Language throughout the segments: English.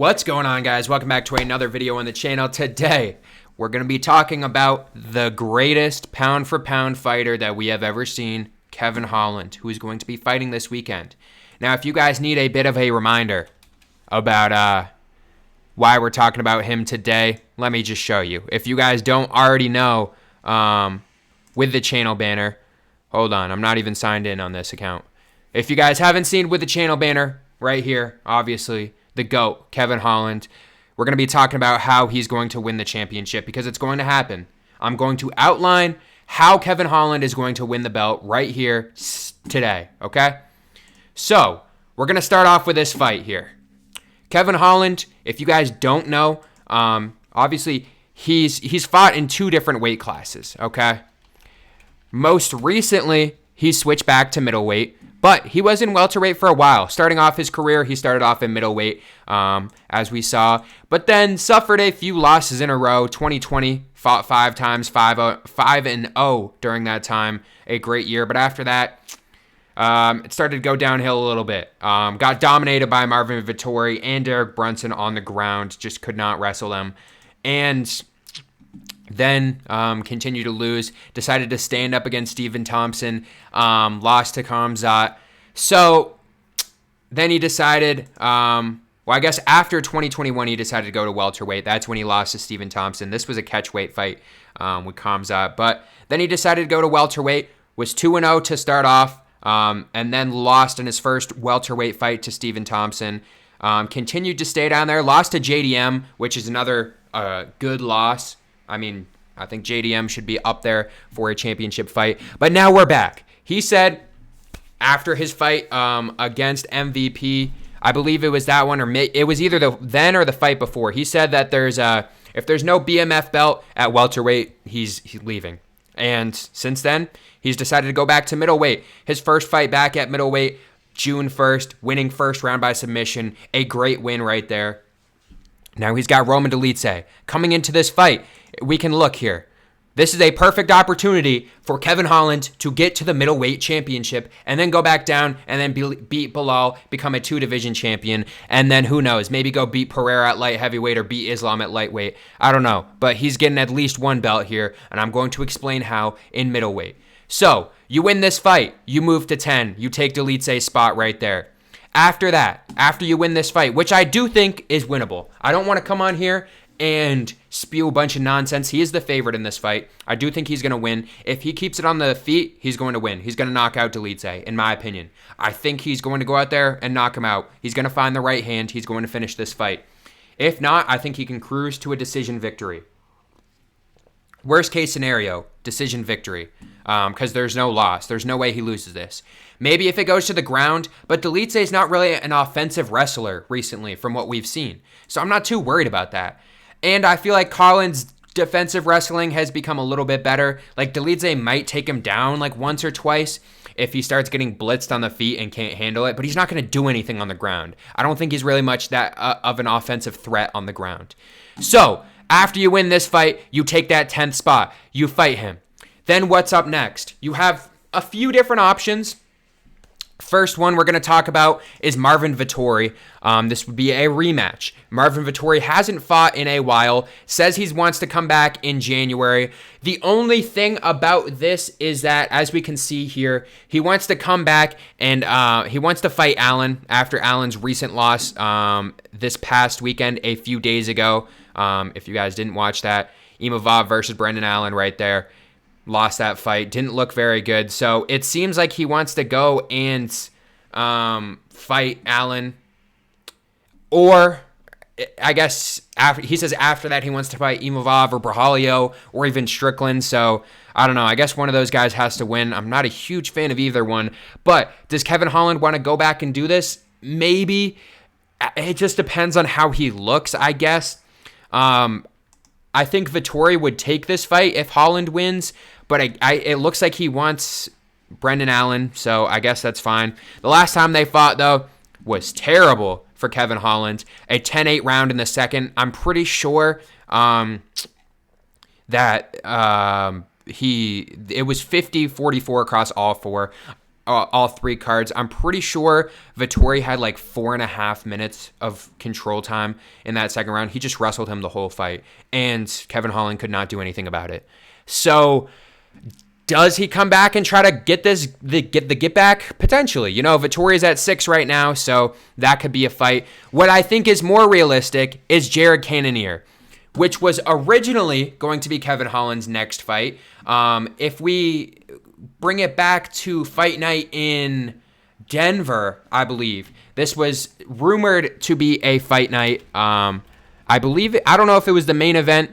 What's going on, guys? Welcome back to another video on the channel. Today, we're going to be talking about the greatest pound-for-pound fighter that we have ever seen, Kevin Holland, who is going to be fighting this weekend. Now, if you guys need a bit of a reminder about why we're talking about him today, let me just show you. If you guys don't already know, with the channel banner, hold on, I'm not even signed in on this account. If you guys haven't seen with the channel banner, right here, obviously, the GOAT, Kevin Holland. We're going to be talking about how he's going to win the championship because it's going to happen. I'm going to outline how Kevin Holland is going to win the belt right here today, okay? So, we're going to start off with this fight here. Kevin Holland, if you guys don't know, obviously he's fought in two different weight classes, okay? Most recently, he switched back to middleweight. But he was in welterweight for a while. Starting off his career, he started off in middleweight, as we saw. But then suffered a few losses in a row. 2020, fought 5 times, 5-0 during that time. A great year. But after that, it started to go downhill a little bit. Got dominated by Marvin Vettori and Derek Brunson on the ground. Just could not wrestle them. And then continued to lose, decided to stand up against Stephen Thompson, lost to Kamzat. So then he decided, well, I guess after 2021, he decided to go to welterweight. That's when he lost to Stephen Thompson. This was a catchweight fight with Kamzat. But then he decided to go to welterweight, was 2-0 to start off, and then lost in his first welterweight fight to Stephen Thompson. Continued to stay down there, lost to JDM, which is another good loss. I mean, I think JDM should be up there for a championship fight. But now we're back. He said after his fight against MVP, I believe it was that one, or it was either the then or the fight before. He said that if there's no BMF belt at welterweight, he's leaving. And since then, he's decided to go back to middleweight. His first fight back at middleweight, June 1st, winning first round by submission. A great win right there. Now he's got Roman Dolidze coming into this fight. We can look here. This is a perfect opportunity for Kevin Holland to get to the middleweight championship and then go back down and then beat Bilal, become a 2-division champion, and then who knows, maybe go beat Pereira at light heavyweight or beat Islam at lightweight. I don't know, but he's getting at least one belt here, and I'm going to explain how in middleweight. So, you win this fight, you move to 10, you take Dolidze's spot right there. After that, after you win this fight, which I do think is winnable, I don't want to come on here and spew a bunch of nonsense. He is the favorite in this fight. I do think he's going to win. If he keeps it on the feet, he's going to win. He's going to knock out Dolidze, in my opinion. I think he's going to go out there and knock him out. He's going to find the right hand. He's going to finish this fight. If not, I think he can cruise to a decision victory. Worst case scenario, decision victory, because there's no loss. There's no way he loses this. Maybe if it goes to the ground, but Dolidze is not really an offensive wrestler recently from what we've seen. So I'm not too worried about that. And I feel like Collins' defensive wrestling has become a little bit better. Like Dolidze might take him down like once or twice if he starts getting blitzed on the feet and can't handle it, but he's not going to do anything on the ground. I don't think he's really much that of an offensive threat on the ground. So after you win this fight, you take that 10th spot. You fight him. Then what's up next? You have a few different options. First one we're going to talk about is Marvin Vettori. This would be a rematch. Marvin Vettori hasn't fought in a while, says he wants to come back in January. The only thing about this is that, as we can see here, he wants to come back and he wants to fight Allen after Allen's recent loss this past weekend, a few days ago. If you guys didn't watch that, Imavov versus Brendan Allen right there. Lost that fight. Didn't look very good. So it seems like he wants to go and fight Allen. Or, I guess, he says after that he wants to fight Imavov or Brahalio or even Strickland. So, I don't know. I guess one of those guys has to win. I'm not a huge fan of either one. But does Kevin Holland want to go back and do this? Maybe. It just depends on how he looks, I guess. I think Vettori would take this fight if Holland wins, but it looks like he wants Brendan Allen, so I guess that's fine. The last time they fought, though, was terrible for Kevin Holland. A 10-8 round in the second. I'm pretty sure that it was 50-44 across all four. all three cards. I'm pretty sure Vettori had like 4.5 minutes of control time in that second round. He just wrestled him the whole fight, and Kevin Holland could not do anything about it. So does he come back and try to get the get back? Potentially. Vettori's at 6 right now, so that could be a fight. What I think is more realistic is Jared Cannonier, which was originally going to be Kevin Holland's next fight. If we bring it back to fight night in Denver, I believe, this was rumored to be a fight night. I don't know if it was the main event,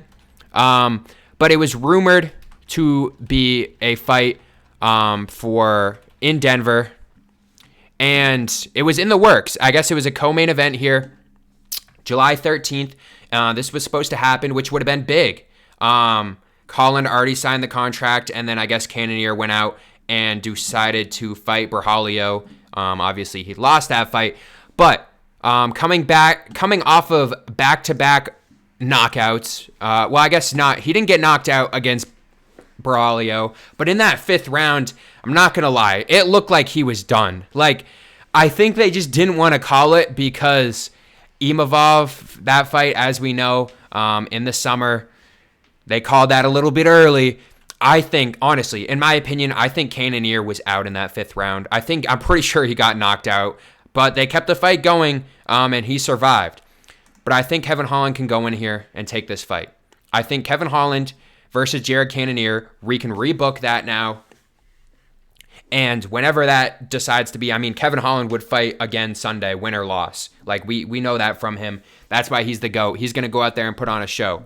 but it was rumored to be a fight for in Denver, and it was in the works. I guess it was a co-main event here, July 13th. This was supposed to happen, which would have been big. Holland already signed the contract, and then I guess Cannonier went out and decided to fight Berhalio. Obviously, he lost that fight, but coming off of back-to-back knockouts. Well, I guess not. He didn't get knocked out against Berhalio, but in that 5th round, I'm not gonna lie, it looked like he was done. Like, I think they just didn't want to call it because Imavov, that fight, as we know, in the summer, they called that a little bit early. I think, honestly, in my opinion, I think Cannonier was out in that 5th round. I'm pretty sure he got knocked out, but they kept the fight going, and he survived. But I think Kevin Holland can go in here and take this fight. I think Kevin Holland versus Jared Cannonier, we can rebook that now. And whenever that decides to be, Kevin Holland would fight again Sunday, win or loss. Like, we know that from him. That's why he's the GOAT. He's going to go out there and put on a show.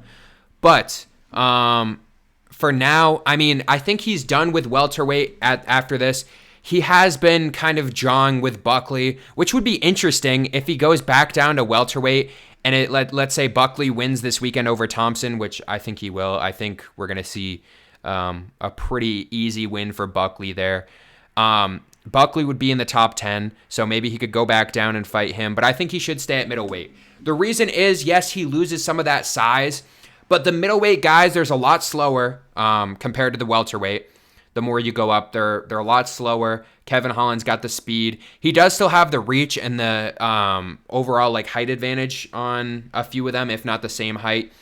But for now, I think he's done with welterweight after this. He has been kind of jawing with Buckley, which would be interesting if he goes back down to welterweight. And let's say Buckley wins this weekend over Thompson, which I think he will. I think we're going to see a pretty easy win for Buckley there. Buckley would be in the top 10, so maybe he could go back down and fight him. But I think he should stay at middleweight. The reason is, yes, he loses some of that size, but the middleweight guys, there's a lot slower compared to the welterweight. The more you go up, they're a lot slower. Kevin Holland's got the speed. He does still have the reach and the overall height advantage on a few of them, if not the same height.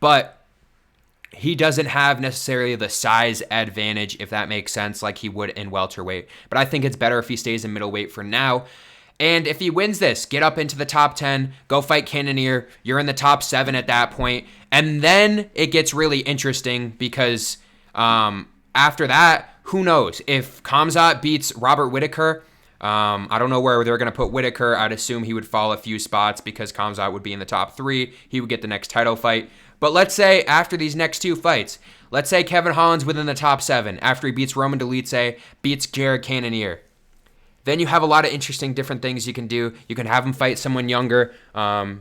But he doesn't have necessarily the size advantage, if that makes sense, like he would in welterweight. But I think it's better if he stays in middleweight for now. And if he wins this, get up into the top 10, go fight Cannonier. You're in the top 7 at that point. And then it gets really interesting because after that, who knows? If Khamzat beats Robert Whittaker, I don't know where they're going to put Whittaker. I'd assume he would fall a few spots because Khamzat would be in the top 3. He would get the next title fight. But let's say after these next 2 fights, let's say Kevin Holland's within the top 7 after he beats Roman Dolidze, beats Jared Cannonier. Then you have a lot of interesting different things you can do. You can have him fight someone younger,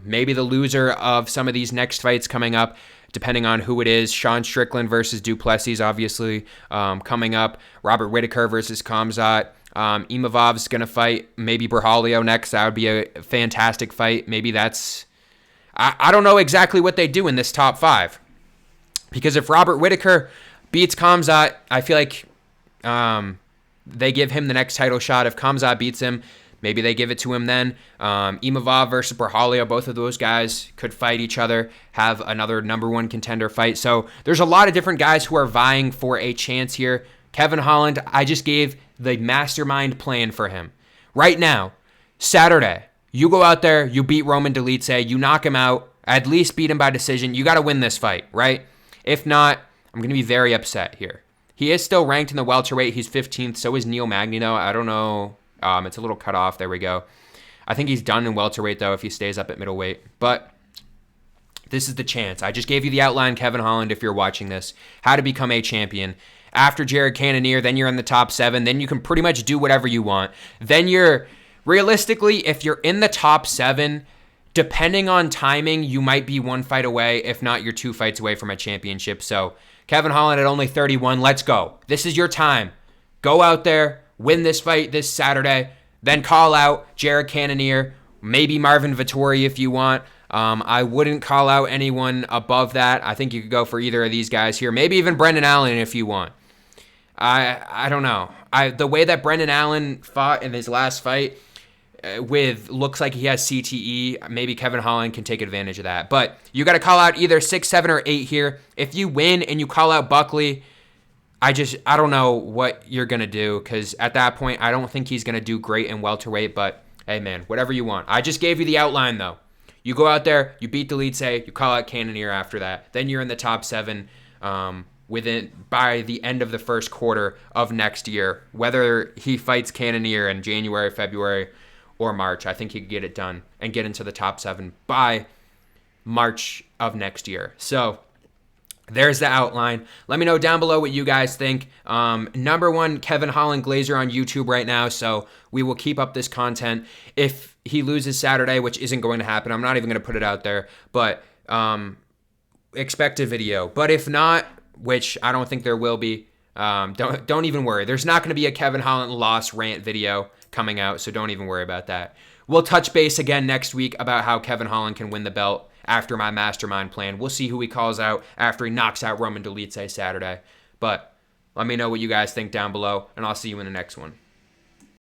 maybe the loser of some of these next fights coming up, depending on who it is. Sean Strickland versus Duplessis, obviously, coming up. Robert Whittaker versus Khamzat. Imavov's going to fight maybe Berhalio next. That would be a fantastic fight. Maybe that's... I don't know exactly what they do in this top 5. Because if Robert Whittaker beats Khamzat, I feel like they give him the next title shot. If Khamzat beats him, maybe they give it to him then. Imavov versus Berhalio, both of those guys could fight each other, have another number 1 contender fight. So there's a lot of different guys who are vying for a chance here. Kevin Holland, I just gave the mastermind plan for him. Right now, Saturday, you go out there, you beat Roman Dolidze, you knock him out, at least beat him by decision. You got to win this fight, right? If not, I'm going to be very upset here. He is still ranked in the welterweight. He's 15th. So is Neil Magny, though. I don't know. It's a little cut off. There we go. I think he's done in welterweight, though, if he stays up at middleweight. But this is the chance. I just gave you the outline, Kevin Holland, if you're watching this. How to become a champion. After Jared Cannonier, then you're in the top 7. Then you can pretty much do whatever you want. Then you're... Realistically, if you're in the top 7, depending on timing, you might be 1 fight away. If not, you're 2 fights away from a championship. So Kevin Holland at only 31. Let's go. This is your time. Go out there, win this fight this Saturday, then call out Jared Cannonier, maybe Marvin Vettori if you want. I wouldn't call out anyone above that. I think you could go for either of these guys here. Maybe even Brendan Allen if you want. I don't know. The way that Brendan Allen fought in his last fight with looks like he has CTE, maybe Kevin Holland can take advantage of that. But you got to call out either 6, 7, or 8 here. If you win and you call out Buckley, I don't know what you're going to do, because at that point, I don't think he's going to do great in welterweight, but hey, man, whatever you want. I just gave you the outline, though. You go out there, you beat Delitse, you call out Cannonier after that. Then you're in the top 7 by the end of the first quarter of next year. Whether he fights Cannonier in January, February, or March, I think he could get it done and get into the top 7 by March of next year. So there's the outline. Let me know down below what you guys think. Number 1, Kevin Holland Glazer on YouTube right now, so we will keep up this content. If he loses Saturday, which isn't going to happen, I'm not even going to put it out there, but expect a video. But if not, which I don't think there will be, don't even worry. There's not going to be a Kevin Holland loss rant video coming out, so don't even worry about that. We'll touch base again next week about how Kevin Holland can win the belt after my mastermind plan. We'll see who he calls out after he knocks out Roman Dolidze Saturday. But let me know what you guys think down below, and I'll see you in the next one.